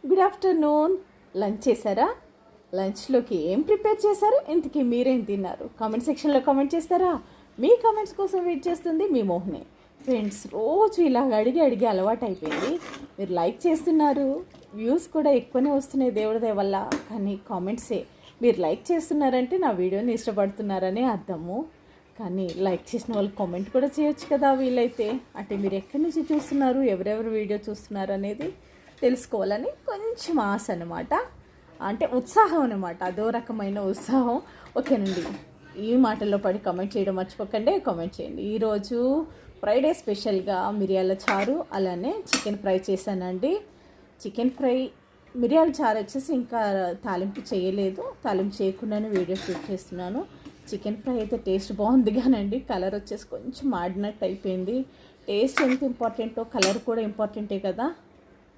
Good afternoon. Lunch చేశారా? లంచ్లోకి ఏం prepare చేశారు? ఇంతకీ మీరేం తిన్నారు? కామెంట్ సెక్షన్లో కామెంట్ చేస్తారా? మీ కామెంట్స్ కోసం వెయిట్ చేస్తుంది మీ మోహనే. ఫ్రెండ్స్, రోజు ఇలాగ అడిగి అడిగి అలవాటు అయిపోయింది. మీరు లైక్ చేస్తున్నారు, వ్యూస్ కూడా ఎక్కువనే వస్తున్నాయి దేవుడి దయ వల్ల. కానీ కామెంట్సే, మీరు లైక్ చేస్తున్నారంటే నా వీడియోని ఇష్టపడుతున్నారనే అర్థము. కానీ లైక్ చేసిన వాళ్ళు కామెంట్ కూడా చేయొచ్చు కదా వీలైతే. అంటే మీరు ఎక్కడి నుంచి చూస్తున్నారు, ఎవరెవరు వీడియో చూస్తున్నారు అనేది తెలుసుకోవాలని కొంచెం ఆశ అనమాట. అంటే ఉత్సాహం అనమాట, అదో రకమైన ఉత్సాహం. ఓకేనండి, ఈ మాటల్లో పడి కామెంట్ చేయడం మర్చిపోకండి, కామెంట్ చేయండి. ఈరోజు ఫ్రైడే స్పెషల్గా మిరియాల చారు అలానే చికెన్ ఫ్రై చేశానండి. చికెన్ ఫ్రై, మిరియాల చారు వచ్చేసి ఇంకా తాలింపు చేయలేదు, తాలింపు చేయకుండానే వీడియో షూట్ చేస్తున్నాను. చికెన్ ఫ్రై అయితే టేస్ట్ బాగుంది కానండి కలర్ వచ్చేసి కొంచెం మాడినట్టు అయిపోయింది. టేస్ట్ ఎంత ఇంపార్టెంటో కలర్ కూడా ఇంపార్టెంటే కదా.